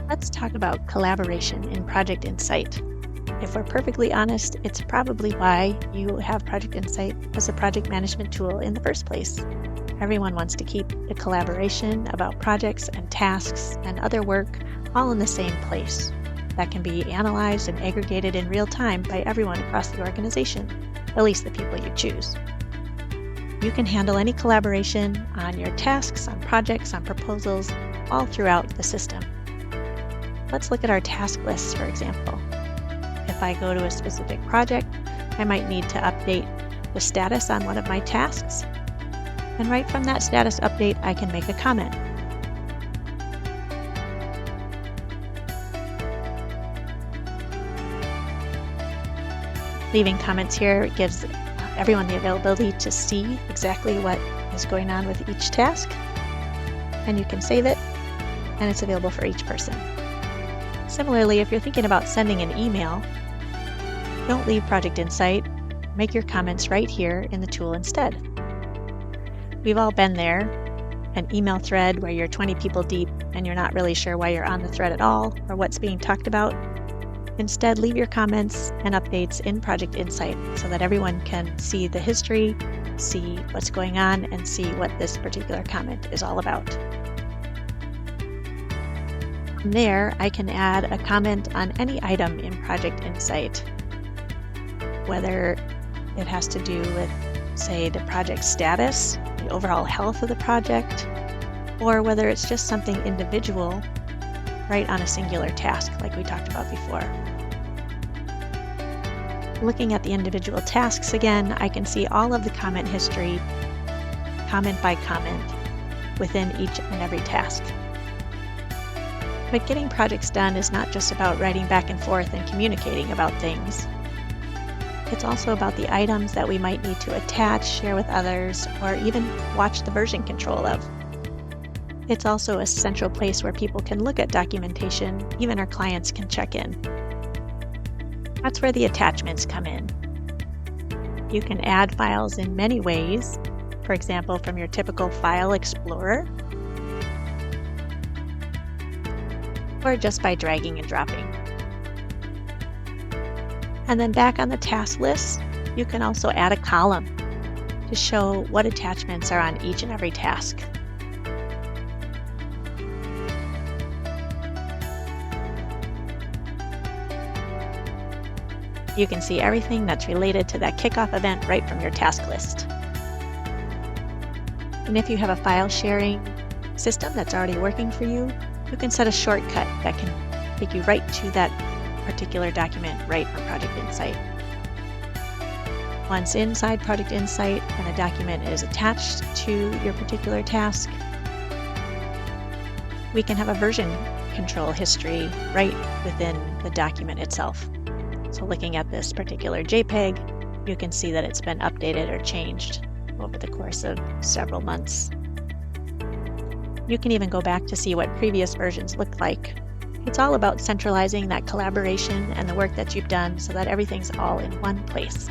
Let's talk about collaboration in Project Insight. If we're perfectly honest, it's probably why you have Project Insight as a project management tool in the first place. Everyone wants to keep the collaboration about projects and tasks and other work all in the same place. That can be analyzed and aggregated in real time by everyone across the organization, at least the people you choose. You can handle any collaboration on your tasks, on projects, on proposals, all throughout the system. Let's look at our task lists, for example. If I go to a specific project, I might need to update the status on one of my tasks. And right from that status update, I can make a comment. Leaving comments here gives everyone the availability to see exactly what is going on with each task. And you can save it, and it's available for each person. Similarly, if you're thinking about sending an email, don't leave Project Insight. Make your comments right here in the tool instead. We've all been there, an email thread where you're 20 people deep and you're not really sure why you're on the thread at all or what's being talked about. Instead, leave your comments and updates in Project Insight so that everyone can see the history, see what's going on, and see what this particular comment is all about. From there, I can add a comment on any item in Project Insight, whether it has to do with, say, the project status, the overall health of the project, or whether it's just something individual right on a singular task like we talked about before. Looking at the individual tasks again, I can see all of the comment history, comment by comment, within each and every task. But getting projects done is not just about writing back and forth and communicating about things. It's also about the items that we might need to attach, share with others, or even watch the version control of. It's also a central place where people can look at documentation, even our clients can check in. That's where the attachments come in. You can add files in many ways, for example, from your typical file explorer, or just by dragging and dropping. And then back on the task list, you can also add a column to show what attachments are on each and every task. You can see everything that's related to that kickoff event right from your task list. And if you have a file sharing system that's already working for you, you can set a shortcut that can take you right to that particular document right from Project Insight. Once inside Project Insight and a document is attached to your particular task, we can have a version control history right within the document itself. So looking at this particular JPEG, you can see that it's been updated or changed over the course of several months. You can even go back to see what previous versions looked like. It's all about centralizing that collaboration and the work that you've done so that everything's all in one place.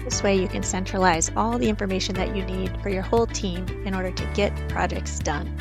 This way you can centralize all the information that you need for your whole team in order to get projects done.